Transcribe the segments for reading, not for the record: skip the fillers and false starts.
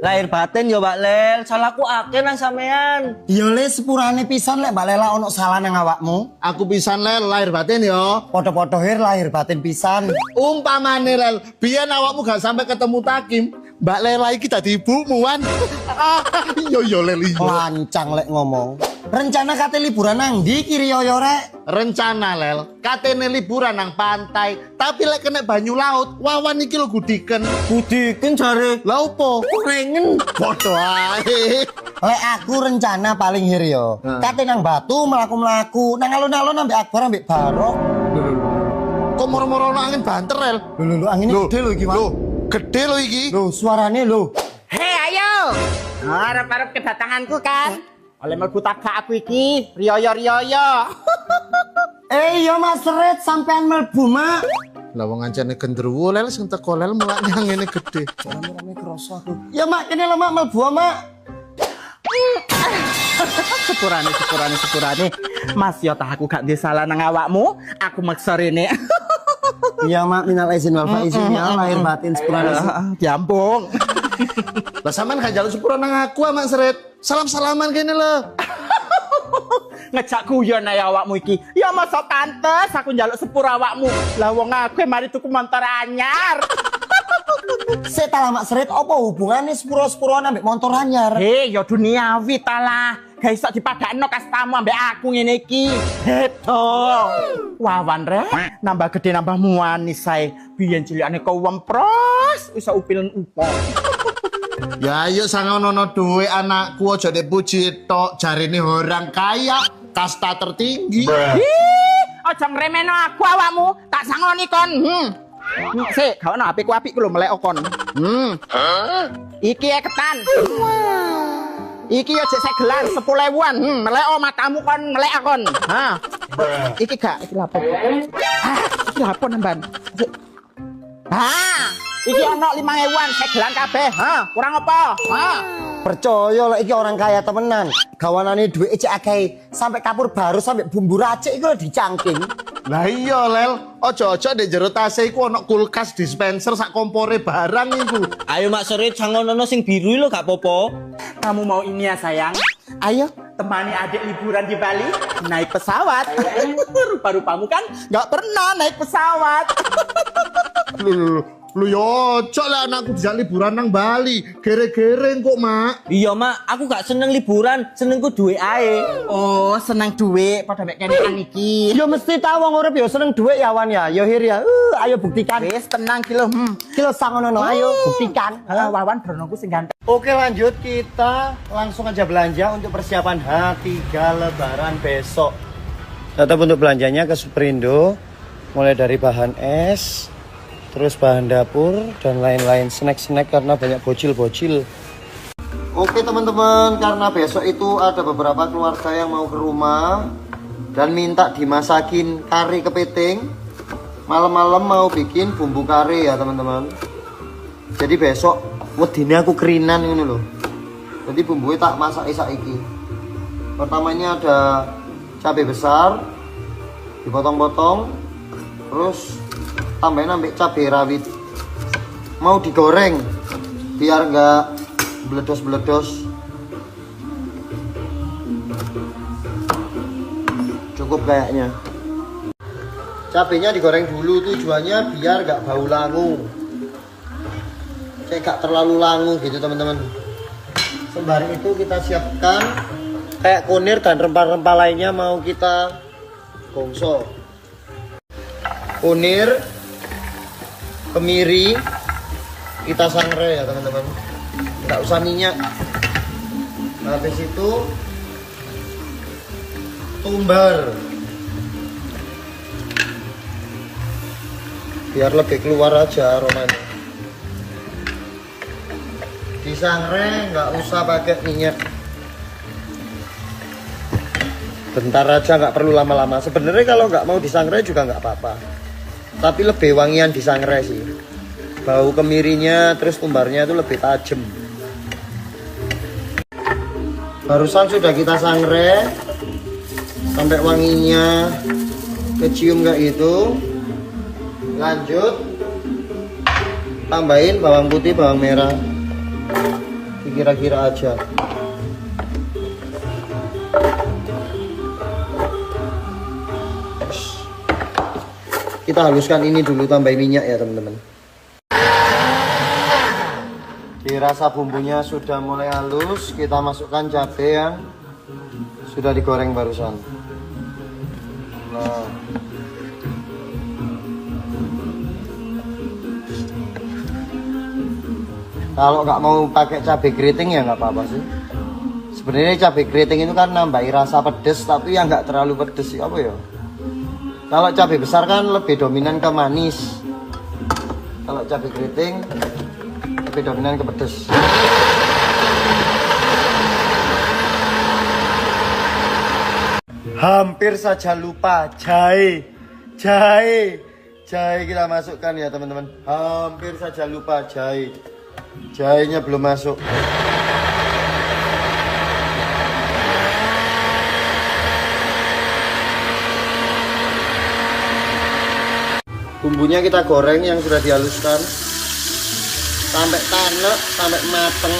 Lahir batin yo Mbak Lel, salahku akeh nang sampean. Yo le sepurane pisan lek Mbak Lela ono salah nang awakmu. Aku pisan Lel, lahir batin yo. Podo-podo hir lahir batin pisan. Umpamane Lel, biyen awakmu gak sampai ketemu Takim, Mbak Lela iki dadi ibumu wan. Yo Lel yo. Lancang lek ngomong. Rencana kate liburan nang ndi kiri yo rek? Rencana Lel, katene liburan nang pantai, tapi lek kena banyu laut, wawan iki lho gudiken. Budiken jare. Lah opo? Kerengen. Padha ae. Lek aku rencana paling hir yo. Kate nang Batu mlaku-mlaku, nang alun-alun ambek Akbar ambek Barok. Kok moro-moro ono angin banter Lel? Lho angine gede lho iki, Mas. Lho, gede lho iki. Lho suarane lho. Hei ayo, harap-harap kedatanganku kan. Oleh melbu taga aku iki, riyoyo-riyoyo. Iya Mas Red sampean melbu Mak. Lah wong ancene gendruwo Lel sing teko Lel mulaknya ngene gede. Rame-rame kroso aku. Ya Mak kene lho Mak melbu Mak. Sepurane. Mas yo tah aku gak ndek salah nang awakmu, aku maksa rene. Iya Mak minal izin wal faizin ya lahir batin sepurane. Diambung. Lah sampean gak njaluk sepuro nang aku Mak Seret. Salam-salaman kene lho. Ngejak guyon ae awakmu iki. Ya masa pantes aku njaluk sepur awakmu. Lah wong aku mari tuku motor anyar. Sik ta Mak Seret apa hubungane sepuro-sepuroan ambek motor anyar? Hei, ya duniawi ta lah. Gak iso dipadakno kastamu ambek aku ngene iki. Heto. Wawan rek, nambah gede nambah muanis sae. Biyen cilikane kau wempros, iso upilun upo. Ya ayo sangono duwe anakku aja dipuji tok jarine orang kaya kasta tertinggi. Ih, aja ngremeno aku awakmu, tak sangoni kon. Sik, gak ono HP ku apik ku lho melek kon. Iki ketan. Iki ya jek segelan 10.000-an. Melek matamu kon melek akon. Ha. Iki gak, iki lapor. Iki lapor namban. Ha. Iki ono 5.000-an segelan kabeh. Ha, kurang apa? Ha. Percaya lek iki orang kaya temenan. Gawanane duit cek akeh sampai kapur baru sampai bumbu racik iku dicangking. Lah iya Lel, ojo-ojo ndek jero tase iku ono kulkas dispenser sak kompore barang iku. Ayo Mak Serit sangono sing biru lho gak popo. Kamu mau ini ya sayang? Ayo temani adik liburan di Bali naik pesawat. Rupa-rupamu kan nggak pernah naik pesawat. Lu yo ojo lah anakku bisa liburan nang Bali. Gere-gere kok Mak. Iya Mak, aku gak seneng liburan, senengku duwe ae. Oh seneng duit pada mek kenean iki. Ya mesti tahu wong urip ya seneng duit ya Wan ya. Yo hir ya. Ayo buktikan. Wis tenang kilo. Kilo sangono ayo buktikan. Wawan bronongku sing ganteng. Oke lanjut kita langsung aja belanja untuk persiapan H3 Lebaran besok. Tetap untuk belanjanya ke Superindo, mulai dari bahan es, terus bahan dapur dan lain-lain snack-snack karena banyak bocil-bocil. Oke teman-teman, karena besok itu ada beberapa keluarga yang mau ke rumah dan minta dimasakin kari kepiting. Malam-malam mau bikin bumbu kari ya teman-teman. Jadi besok wedine aku kerinan ini loh. Jadi bumbunya tak masak saiki. Pertamanya ada cabai besar dipotong-potong, terus tambahin ambek cabai rawit. Mau digoreng biar nggak beledos-beledos. Cukup kayaknya. Cabenya digoreng dulu, tujuannya biar nggak bau langu. Kayak gak terlalu langu gitu teman-teman. Sembari itu kita siapkan kayak kunir dan rempah-rempah lainnya mau kita gongso. Kunir, kemiri, kita sangrai ya teman-teman. Nggak usah minyak. Habis itu tumbar, biar lebih keluar aja aromanya. Disangrai nggak usah pakai minyak. Bentar aja, nggak perlu lama-lama. Sebenarnya kalau nggak mau disangrai juga nggak apa-apa, tapi lebih wangian disangrai sih. Bau kemirinya terus tumbarnya itu lebih tajam. Barusan sudah kita sangrai sampai wanginya kecium kayak gitu. Lanjut tambahin bawang putih, bawang merah. Kira-kira aja. Kita haluskan ini dulu, tambah minyak ya teman-teman. Dirasa bumbunya sudah mulai halus, kita masukkan cabai yang sudah digoreng barusan. Nah, kalau nggak mau pakai cabai keriting ya nggak apa-apa sih. Sebenarnya cabai keriting itu kan nambahi rasa pedes, tapi yang nggak terlalu pedes sih apa ya. Kalau cabai besar kan lebih dominan ke manis. Kalau cabai keriting lebih dominan ke pedes. Hampir saja lupa jahe. Jahe kita masukkan ya teman-teman. Hampir saja lupa jahe. Jahenya belum masuk. Bumbunya kita goreng yang sudah dihaluskan sampai tanek, sampai mateng.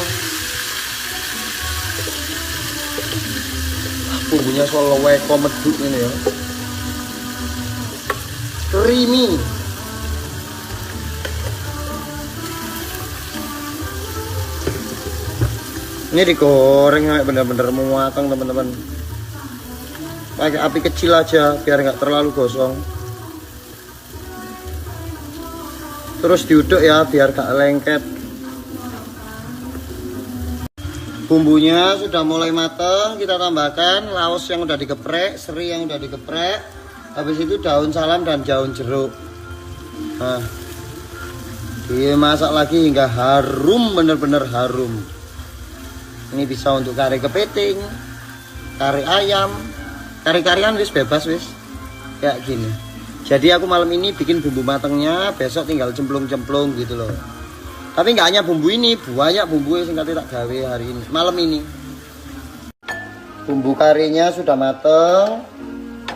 Bumbunya soal weko meduk ini ya, creamy. Ini digoreng sampai benar-benar matang teman-teman. Pakai api kecil aja biar nggak terlalu gosong. Terus diuduk ya biar gak lengket. Bumbunya sudah mulai matang, kita tambahkan laos yang udah digeprek, seri yang udah digeprek. Habis itu daun salam dan daun jeruk. Nah, dimasak lagi hingga harum, bener-bener harum. Ini bisa untuk kari kepiting, kari ayam, kari-karian wis bebas wis. Kayak gini. Jadi aku malam ini bikin bumbu matangnya, besok tinggal cemplung-cemplung gitu loh. Tapi nggak hanya bumbu ini, banyak bumbu yang tak gawe hari ini, malam ini. Bumbu karinya sudah mateng,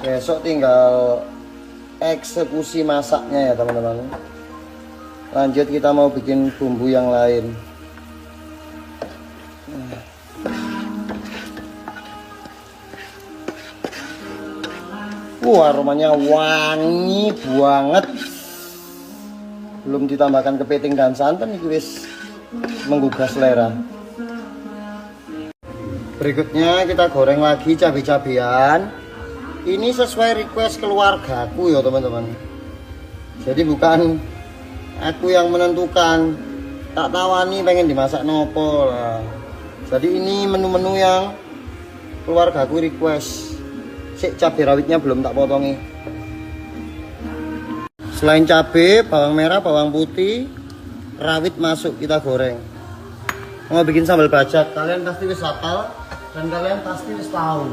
besok tinggal eksekusi masaknya ya teman-teman. Lanjut kita mau bikin bumbu yang lain. Aromanya wangi banget. Belum ditambahkan kepiting dan santan, ini wis menggugah selera. Berikutnya kita goreng lagi cabai-cabian. Ini sesuai request keluargaku ya teman-teman. Jadi bukan aku yang menentukan. Tak tawani pengen dimasak nopo lah. Jadi ini menu-menu yang keluargaku request. Sik, cabai rawitnya belum tak potongi. Selain cabai, bawang merah, bawang putih, rawit masuk kita goreng. Mau bikin sambal bacak, kalian pasti wis hafal dan kalian pasti wis tahu.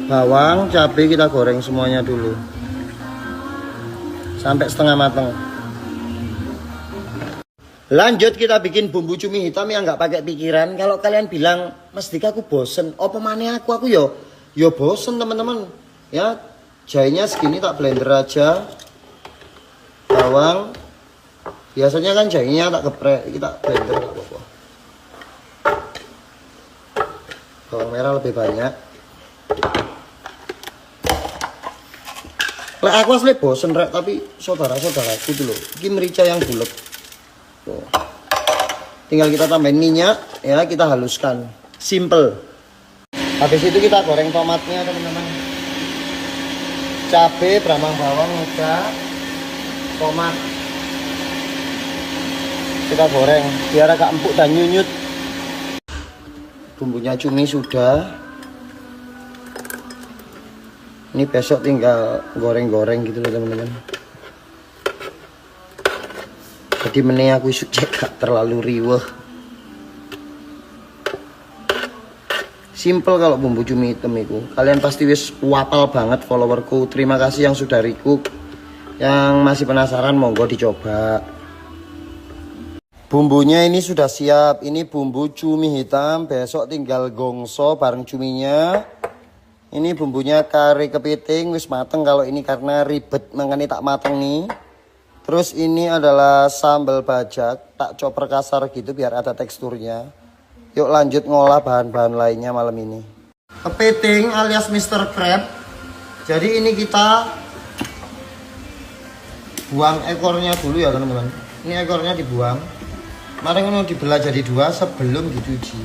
Bawang, cabai kita goreng semuanya dulu sampai setengah matang. Lanjut kita bikin bumbu cumi hitam yang nggak pakai pikiran. Kalau kalian bilang, Mas Dika aku bosen, apa maneh aku yo bosen teman-teman. Ya, jahenya segini tak blender aja. Bawang, biasanya kan jahenya tak geprek, kita blender tak apa-apa. Bawang merah lebih banyak. Lah aku asli bosen rek, tapi saudara-saudaraku dulu, ini merica yang bulat. Tuh. Tinggal kita tambahin minyak ya, kita haluskan, simple. Habis itu kita goreng tomatnya teman-teman. Cabai, brambang bawang, udah, tomat kita goreng biar agak empuk dan nyunyut. Bumbunya cumi sudah. Ini besok tinggal goreng-goreng gitu loh teman-teman. Jadi meneh aku cek gak terlalu riweh. Simple kalau bumbu cumi hitam itu. Kalian pasti wis wapal banget followerku. Terima kasih yang sudah recook. Yang masih penasaran monggo dicoba. Bumbunya ini sudah siap. Ini bumbu cumi hitam. Besok tinggal gongso bareng cuminya. Ini bumbunya kari kepiting wis mateng. Kalau ini karena ribet makanya tak mateng nih. Terus ini adalah sambal bajak, tak chopper kasar gitu biar ada teksturnya. Yuk lanjut ngolah bahan-bahan lainnya malam ini. Kepiting alias Mr. Crab. Jadi ini kita buang ekornya dulu ya teman-teman. Ini ekornya dibuang. Mari ini dibelah jadi dua sebelum dicuci.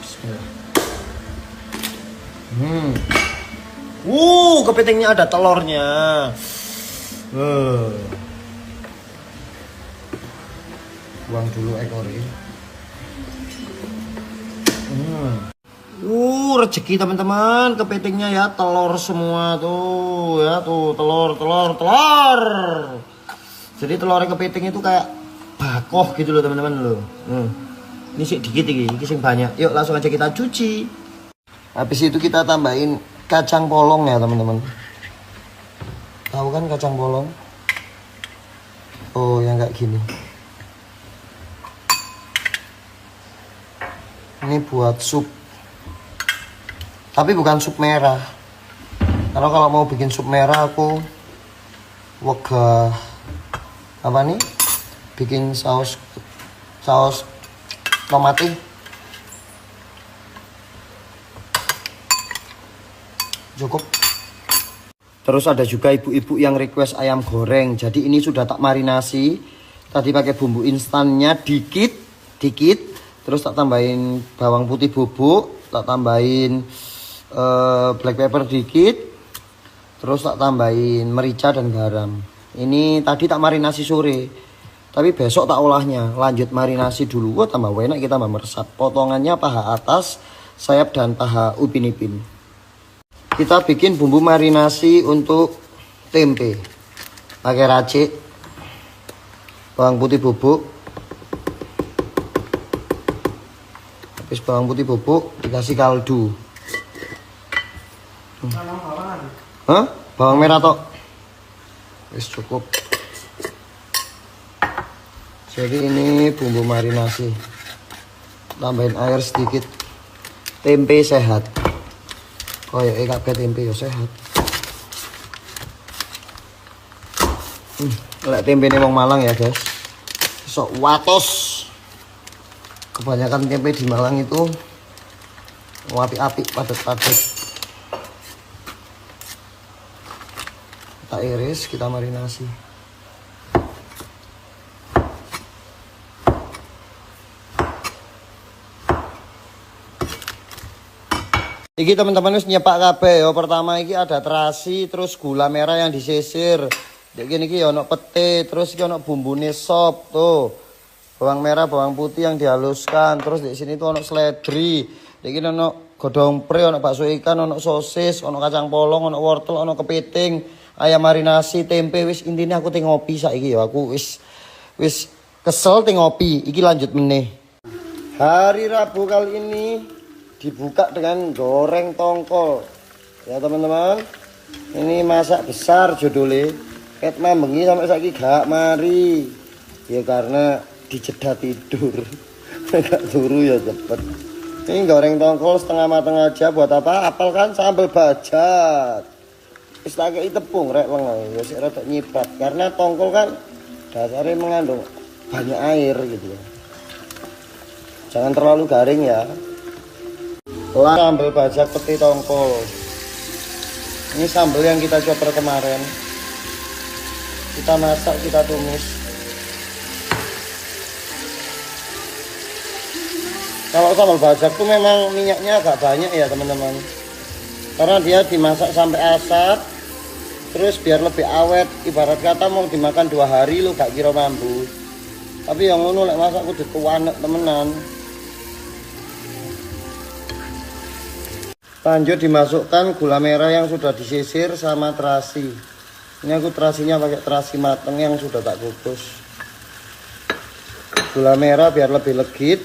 Bismillah. Kepitingnya ada telurnya. Buang dulu ekornya. Rezeki teman-teman, kepitingnya ya, telur semua tuh ya, tuh telur. Jadi telur kepiting itu kayak bakoh gitu loh teman-teman loh. Ini sih dikit ini sing banyak. Yuk langsung aja kita cuci. Habis itu kita tambahin kacang polong ya teman-teman. Tahu kan kacang polong? Oh yang kayak gini. Ini buat sup. Tapi bukan sup merah. Karena kalau mau bikin sup merah aku wegah apa nih? Bikin saus tomating. Cukup. Terus ada juga ibu-ibu yang request ayam goreng. Jadi ini sudah tak marinasi. Tadi pakai bumbu instannya dikit. Terus tak tambahin bawang putih bubuk, tak tambahin black pepper dikit, terus tak tambahin merica dan garam. Ini tadi tak marinasi sore, tapi besok tak olahnya. Lanjut marinasi dulu. Wah tambah enak, kita tambah meresap. Potongannya paha atas, sayap dan paha upin-ipin. Kita bikin bumbu marinasi untuk tempe. Pakai racik, bawang putih bubuk. Habis bawang putih bubuk dikasih kaldu. Hah? Bawang merah tok. Wis cukup. Jadi ini bumbu marinasi. Tambahin air sedikit. Tempe sehat. Oh ya, kabeh tempe ya sehat. Lek tempe ini wong Malang ya, guys. Sok watos. Kebanyakan tempe di Malang itu api-api, padat-padat. Kita iris, kita marinasi. Iki teman-teman wis nyepak kabeh ya. Pertama iki ada terasi, terus gula merah yang disisir. Dek iki ya ono pete, terus iki ono bumbune sop tuh. Bawang merah, bawang putih yang dihaluskan. Terus di sini tuh ono seledri. Di sini ono godong pre, ono bakso ikan, ono sosis, ono kacang polong, ono wortel, ono kepiting, ayam marinasi, tempe. Wis intinya aku ngopi saiki ya. Aku wis kesel ngopi. Iki lanjut meneh. Hari Rabu kali ini dibuka dengan goreng tongkol. Ya teman-teman. Ini masak besar judulnya. Ket mambengi sampai saiki gak mari. Ya karena dijeda tidur. Gak turu ya cepet. Ini goreng tongkol setengah matang aja. Buat apa? Apel kan sambal bajak. Wis tak kei tepung rek lenga. Ya sik rada nyipat. Karena tongkol kan dasarnya mengandung banyak air gitu ya. Jangan terlalu garing ya. Sambal bajak peti tongkol. Ini sambal yang kita chopper kemarin. Kita masak, kita tumis. Kalau sambal bajak tuh memang minyaknya agak banyak ya teman-teman. Karena dia dimasak sampai asat. Terus biar lebih awet. Ibarat kata mau dimakan 2 hari lu gak kira mampu. Tapi yang ngono lek masak kudu tuanek temenan. Lanjut dimasukkan gula merah yang sudah disisir sama terasi. Ini aku terasinya pakai terasi mateng yang sudah tak kukus. Gula merah biar lebih legit.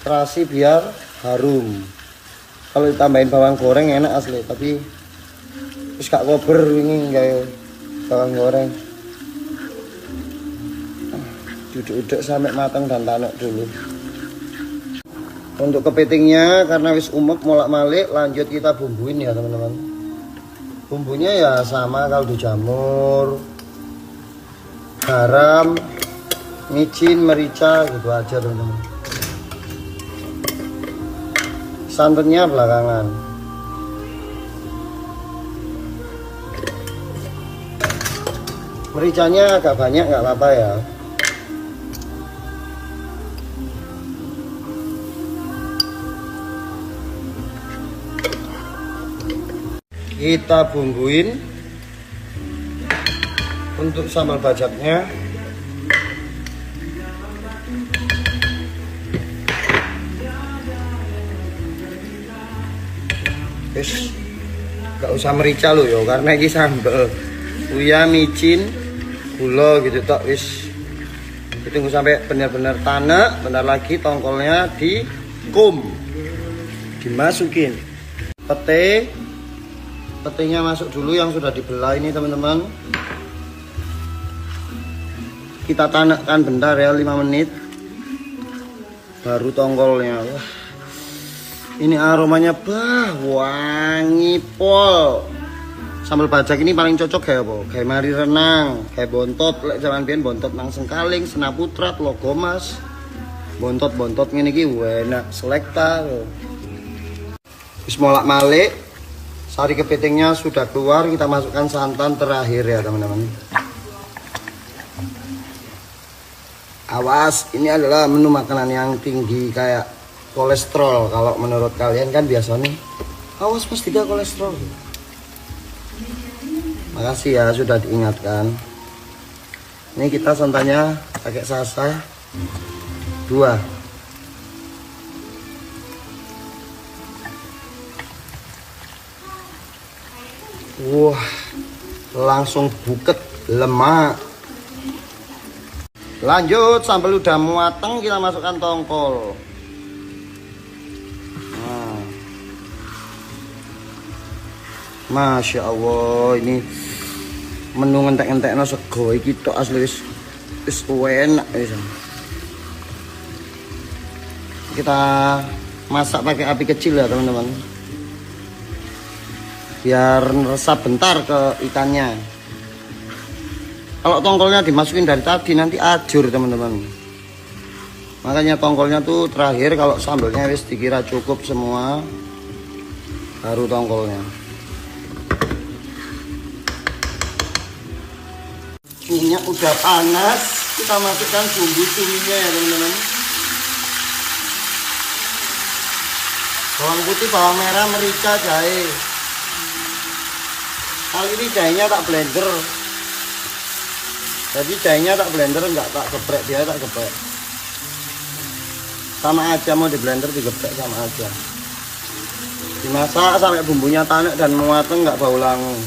Terasi biar harum. Kalau ditambahin bawang goreng enak asli, tapi terus gak kober ini kayak bawang goreng. Duduk-duduk sampai matang dan tanek dulu. Untuk kepitingnya karena wis umek molak-malik, lanjut kita bumbuin ya teman-teman. Bumbunya ya sama kaldu jamur, garam, micin, merica, gitu aja teman-teman. Santannya belakangan. Mericanya agak banyak nggak apa-apa ya. Kita bumbuin untuk sambal bajaknya. Wis gak usah merica lo yo, karena ini sambal. Uya, micin, gula gitu tok wis. Ditunggu sampai benar-benar tanek, bentar lagi tongkolnya dikum. Dimasukin. Petenya masuk dulu yang sudah dibelah ini teman-teman. Kita tanekkan bentar ya, 5 menit. Baru tongkolnya. Wah. Ini aromanya wangi pol. Sambal bajak ini paling cocok kayak apa? Kayak mari renang, kayak bontot, lek jaman biyen bontot nang Sengkaling, Senaputrat, Logomas. Bontot-bontot ngene iki enak selekta. Wis molak-malik. Sari kepitingnya sudah keluar, kita masukkan santan terakhir ya teman-teman. Awas, ini adalah menu makanan yang tinggi kayak kolesterol. Kalau menurut kalian kan biasanya awas pas 3 kolesterol. Makasih ya sudah diingatkan. Ini kita santannya pakai sasa 2. Wah, langsung buket lemak. Lanjut, sambal udah mateng, kita masukkan tongkol. Nah. Masya Allah, ini menu ngentek-ngentekno sego iki tok asli wis enak wis. Kita masak pakai api kecil ya teman-teman, biar meresap bentar ke ikannya. Kalau tongkolnya dimasukin dari tadi nanti ajur teman-teman. Makanya tongkolnya tuh terakhir, kalau sambelnya wis dikira cukup semua baru tongkolnya. Minyak udah panas, kita masukkan bumbu cuminya ya teman-teman. Bawang putih, bawang merah, merica, jahe. Kali ini jahenya tak blender. Jadi jahenya tak blender, enggak tak geprek, dia tak geprek. Sama aja, mau di blender digeprek sama aja. Dimasak sampai bumbunya tanek dan mateng, enggak bau langu.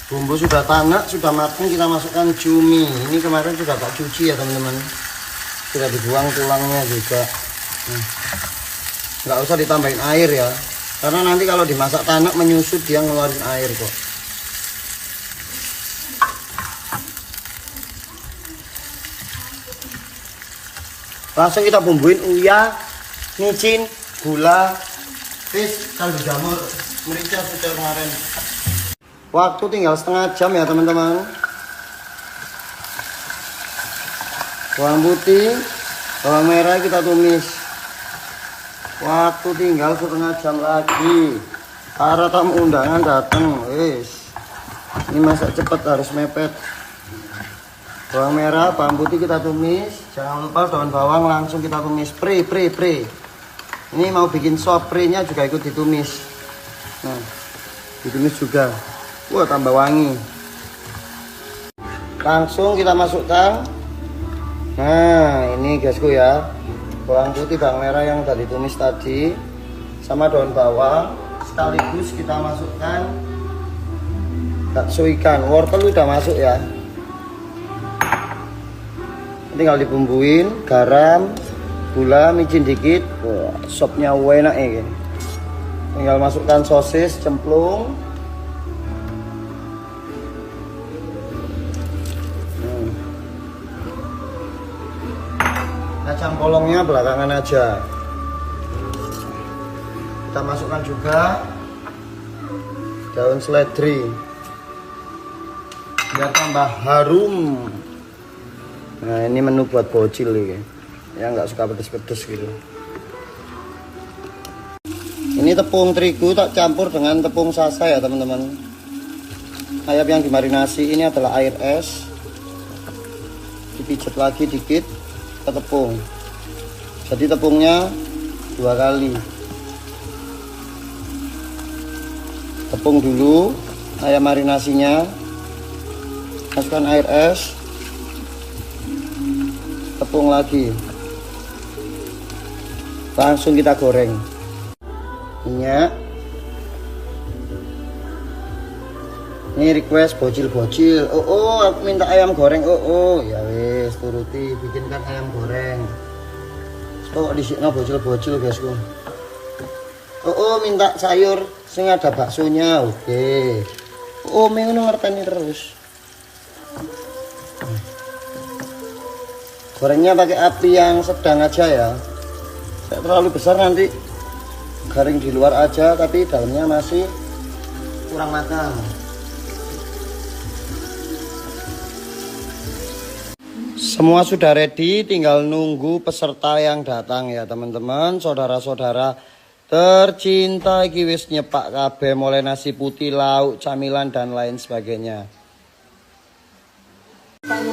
Bumbu sudah tanek, sudah mateng, kita masukkan cumi. Ini kemarin sudah tak cuci ya teman-teman. Sudah dibuang tulangnya juga. Enggak usah ditambahin air ya. Karena nanti kalau dimasak tanek menyusut, dia ngeluarin air kok. Langsung kita bumbuin uya, micin, gula, fish, kaldu jamur, merica sudah kemarin. Waktu tinggal setengah jam ya teman-teman. Bawang putih, bawang merah kita tumis. Waktu tinggal setengah jam lagi. Para tamu undangan datang, wis. Ini masak cepat, harus mepet. Bawang merah, bawang putih kita tumis. Jangan lupa daun bawang langsung kita tumis. Pre. Ini mau bikin sop, pre-nya juga ikut ditumis. Nah, ditumis juga. Wah, tambah wangi. Langsung kita masukkan. Nah, ini guysku ya. Bawang putih, bawang merah yang tadi tumis tadi. Sama daun bawang. Sekaligus kita masukkan bakso ikan. Wortel udah masuk ya. Tinggal dibumbuin, garam, gula, micin dikit. Wah, sopnya enak ya. Tinggal masukkan sosis, cemplung. Kacang polongnya belakangan aja. Kita masukkan juga daun seledri. biar tambah harum. Nah ini menu buat bocil nih, yang nggak suka pedes-pedes gitu. Ini tepung terigu tak campur dengan tepung sasa ya teman-teman. Ayam yang dimarinasi ini adalah air es, dipijat lagi dikit ke tepung. Jadi tepungnya 2 kali. Tepung dulu ayam marinasinya, masukkan air es, tepung lagi, langsung kita goreng. Minyak. Ini request bocil-bocil. Oh, aku minta ayam goreng. Oh, ya wes turuti, bikinkan ayam goreng. Oh, di sini bocil-bocil guysku. Oh, minta sayur sing ada baksonya. Oke. Oh, mengen ngerteni terus. Gorengnya pakai api yang sedang aja ya. Tidak terlalu besar nanti garing di luar aja, tapi dalamnya masih kurang matang. Semua sudah ready, tinggal nunggu peserta yang datang ya teman-teman, saudara-saudara tercinta. Iki wis nyepak kabeh, mulai nasi putih, lauk, camilan dan lain sebagainya.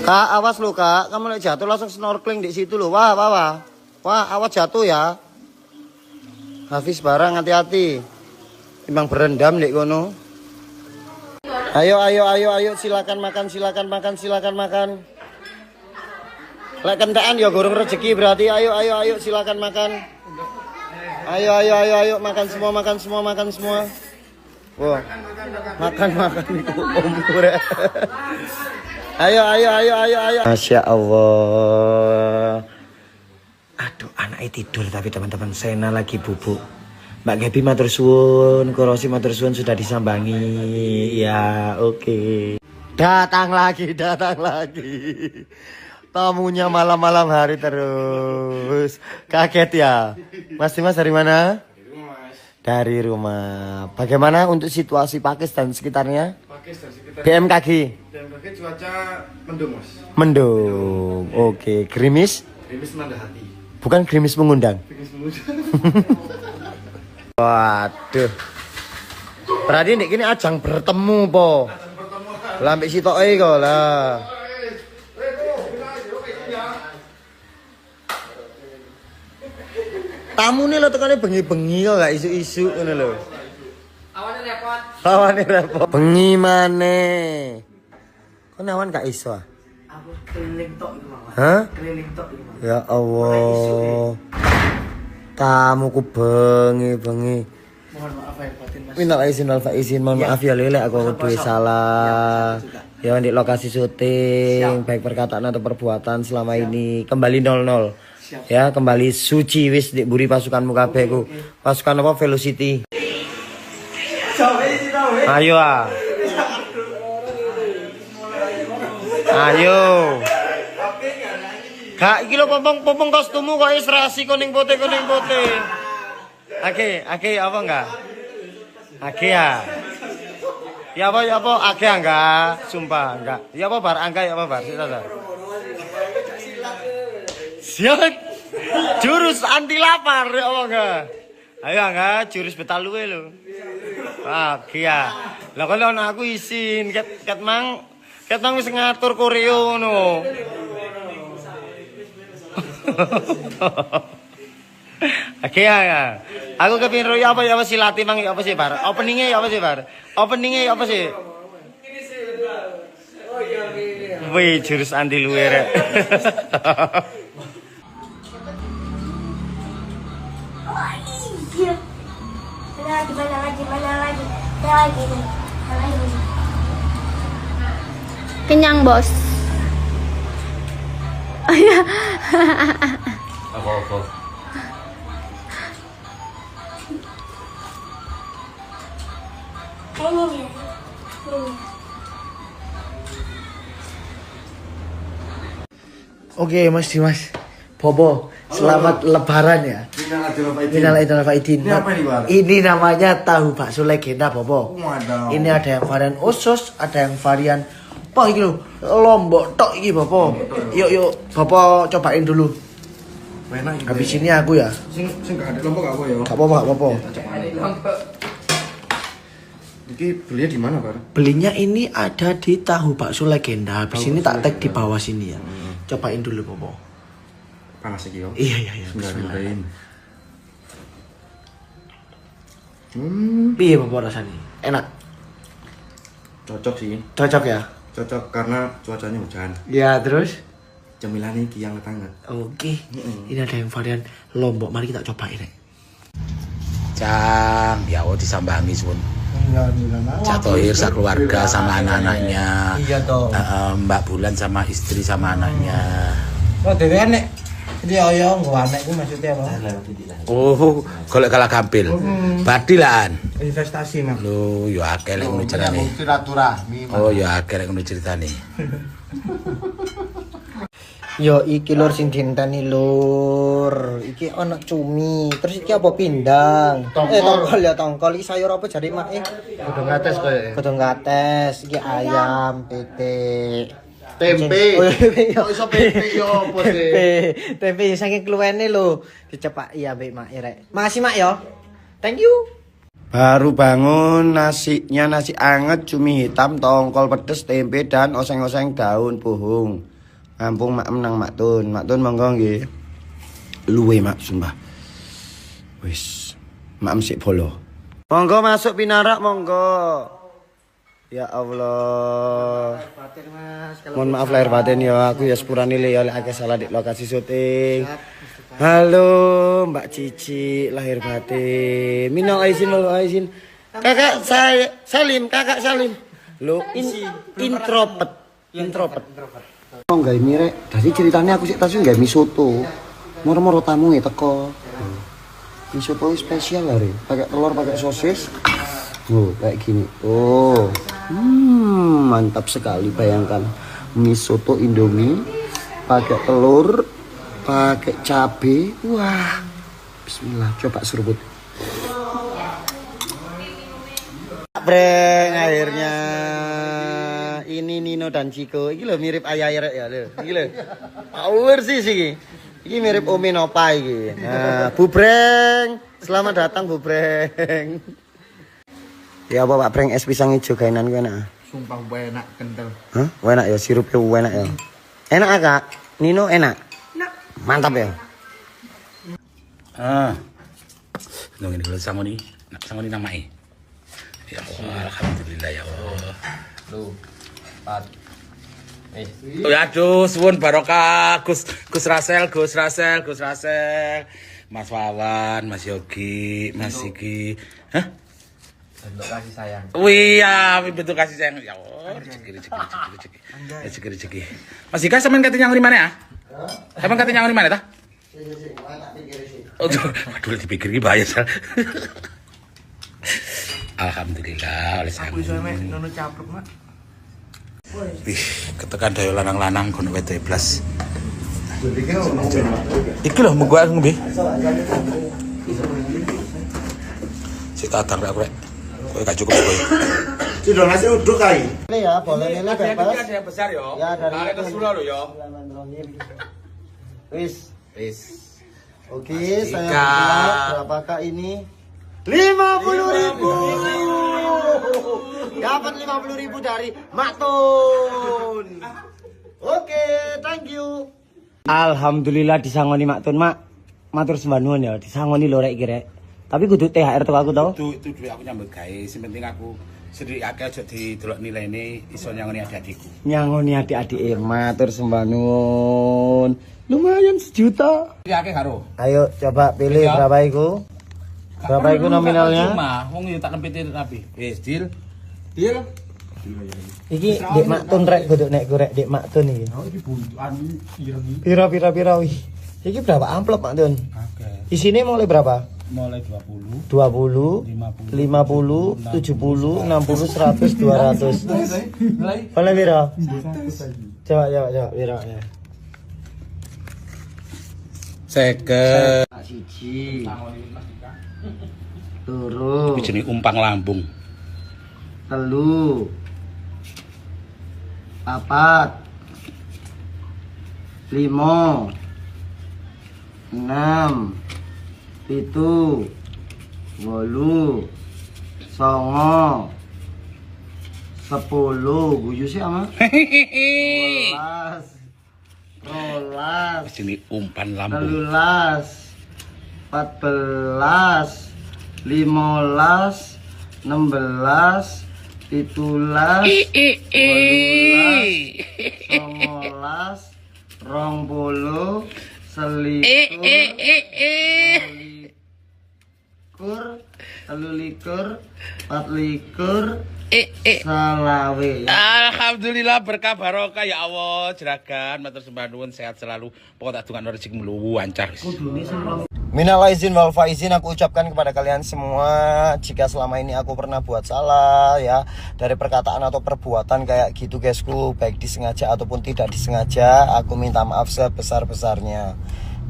Kak, awas lo kak, kamu lagi jatuh langsung snorkeling di situ lo. Wah, awas jatuh ya. Hafiz barang, hati-hati. Timbang berendam dek kono. Ayo, silakan makan. Lek kentekan ya gorong rezeki berarti. Ayo, silakan makan. Ayo, makan semua. Wah, makan itu umur. Ayo. Masya Allah. Aduh, anaknya tidur tapi teman-teman, Sena lagi bubuk. Mbak Gaby matur suwun, Korosi matur suwun sudah disambangi. Ya, oke. Datang lagi. Tamunya malam-malam hari terus. Kaget ya. Mas Dimas dari mana? Dari rumah. Bagaimana untuk situasi Pakis dan sekitarnya? BMKG cuaca mendung mas. Mendung. Oke. Gerimis? Gerimis menanda hati. Bukan gerimis mengundang. Waduh. Berarti nek kene ajang bertemu po. Lah mbek sitoke kok lah. Tamu nih lo tekane bengi-bengi kok gak isu-isu ngono lho. Awane repot. Bengi maneh. Kok awan gak iso ah? Aku keliling tok iki, Mas. Hah? Keliling tok iki, Mas. Ya Allah. Tamuku bengi-bengi. Mohon maaf ya batin, Mas. Minal izin, mohon maaf ya Lele, aku duwe salah. Ya di lokasi syuting, baik perkataan atau perbuatan selama ini kembali 00. Ya, kembali suci wis di buri pasukanmu kabeh ku. Pasukan apa? Velocity. Ayo ah. Ayo. Kak iki lho popong kostummu kok wis rasi kuning putih. Oke, apa enggak? Oke ya. Ya apa? Oke enggak? Sumpah enggak. Ya apa bar? Siap. Jurus anti lapar ya apa enggak? Ayo enggak, jurus betaluwe lho. Oke ya. Lah kok ana aku isin ket mang wis ngatur koreo ngono. Oke ya. Aku kepengin royo apa silati mang apa sih bar? Openingnya apa sih bar? Wih, jurus anti luwer. Mana lagi. Kenyang bos. Apa? Oke Mas Dimas, Bobo, selamat Lebaran ya. Minal aidin wal faizin. Ini namanya tahu bakso legenda Bobo. Ini ada yang varian usus, ada yang varian Apa iki lho? Lombok tok iki, Bapak. Yuk, Bapak cobain dulu. Enak iki. Habis ini aku ya. Sing gak ada lombok apa ya? Gak apa-apa. Iki belinya di mana, Pak? Belinya ini ada di Tahu Bakso Legenda. Habis ini tak tag di bawah sini ya. Cobain dulu, Bapak. Panas iki yo. Iya. Bismillahirrahmanirrahim. Piye Bapak rasanya? Enak. Cocok sih. Cocok ya? Cocok karena cuacanya hujan. Ya, terus? Cemilan iki yang hangat. Oke. Ini ada yang varian Lombok. Mari kita cobain, Rek. Cang, ya Allah disambangi sun. Cak Tohir sekeluarga sama anak-anaknya. Iya toh. Mbak Bulan sama istri sama anaknya. Kok dhewe nek iki ayo nggo anek ku maksudnya apa? Oh, golek kalah gampil. Badilan. Investasi mah. Lho, yo akeh lek ngono carane. Silaturahmi. Oh, yo akeh lek ngono ceritane. Yo iki lur sing dinteni lur. Iki ana cumi. Terus iki apa pindang? Tongkol ya tongkol. Iki sayur apa jare mak Kudu ngates koyo. Kudu ngates. Iki ayam, pitik. Tempe. Oh, iya. Kok iso tempe yo apa sih? Tempe saking kluwene lho. Dicepaki ya mbek mak rek. Makasih mak yo. Thank you. Baru bangun nasinya nasi anget, cumi hitam, tongkol pedes, tempe dan oseng-oseng daun pohong. Ngampung mak menang mak tun monggo nggih. Luwe mak sumpah. Wis, mak msik bolo. Monggo masuk pinarak monggo. Ya Allah. Mohon maaf lahir batin ya, aku ya sepurane le ya lek akeh salah di lokasi syuting. Halo Mbak Cici lahir batin. Minal aizin wal aizin. Kakak saya Salim, kakak Salim. Lo introvert. Oh enggak ini rek. Tadi ceritanya aku sih tasnya enggak mie soto. Moro-moro tamu ya teko. Mie soto spesial lah re. Pakai telur, pakai sosis. Oh, kayak gini. Oh. Mantap sekali bayangkan. Mie soto Indomie pakai telur, pakai cabe. Wah. Bismillah, coba seruput. Breng akhirnya. Ini Nino dan Ciko. Iki lho mirip ayah rek ya lho. Iki lho. Power sih sih. Iki mirip Umi Nopa iki. Nah, Bu Breng. Selamat datang Bu Breng. Ya apa Pak Breng es pisang hijau kainan ku enak. Sumpah enak kental. Hah? Enak ya sirupnya enak ya. Enak Kak? Nino enak? Enak. Mantap ya. Nang ini kalau sangoni namai. Ya Allah, alhamdulillah ya Allah. Lu. Pat. Oh ya aduh, suwun barokah Gus Rasel. Mas Wawan, Mas Yogi, Mas Iki. Hah? Bentuk kasih sayang. Wih ya, bentuk kasih sayang. Ya Allah, rezeki. Mas Ika sampean kate nyang mana ya? Sampean kate nyang mana ta? Waduh, dipikir iki bahaya sal. Alhamdulillah oleh sang. Aku iso mek nono capluk, Mak. Wih, ketekan daya lanang-lanang kono wedok blas. Iki lho mengko aku ngombe. Sik tatang aku rek. Kowe gak cukup kowe. Sudah nasi uduk kai. Ini ya boleh ini bebas. Ada yang besar yo. Ya dari Ada sepuluh lo yo. Wis. Oke, Mas saya Ika. bilang berapakah ini? 50.000. Dapat 50.000 dari Maktun. Oke, thank you. Alhamdulillah disangoni Maktun, Mak. Matur sembah nuwun ya, disangoni lho rek iki rek. Tapi kudu THR teko aku tau. Itu duit aku nyambut gawe, sing penting aku sedikit akeh aja didelok nilaine iso nyangoni adik-adikku. Nyangoni adik-adik matur sembah nuwun. Lumayan 1 juta. Iki akeh karo. Ayo coba pilih Iya. berapa iku? Berapa iku nominalnya? Cuma wong yo tak kempitin rapi. Wis, deal. Deal. Iki Dek Maktun rek kudu nek rek Dek Maktun iki. Oh, iki buntuan ireng. Pira wih. Iki berapa amplop Maktun? Akeh. Isine mulai berapa? Mulai 20, 20, 50, 70, 60, 100, 200. Boleh pira? Coba pira ya. Seket. Siji. Loro. Iki jenenge umpang lambung. Telu. 4 5 6 7 8 9 10 guyu sih ama 12 13 Sini umpan lambung. 13 14 15 16 17 18 19 20 selikur 24 selawe ya. Alhamdulillah berkah barokah ya Allah. Jeragan matur sembah nuwun sehat selalu. Pokok tak dungan rezeki melu lancar. Minal aizin wal faizin, aku ucapkan kepada kalian semua, jika selama ini aku pernah buat salah ya, dari perkataan atau perbuatan kayak gitu guysku, baik disengaja ataupun tidak disengaja, aku minta maaf sebesar-besarnya.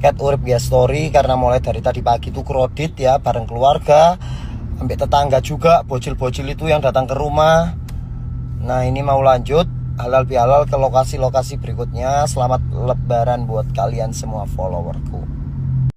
Cat urip guys story karena mulai dari tadi pagi tuh kredit ya, bareng keluarga, sampai tetangga juga, bocil-bocil itu yang datang ke rumah. Nah ini mau lanjut halal bihalal ke lokasi-lokasi berikutnya. Selamat lebaran buat kalian semua followerku.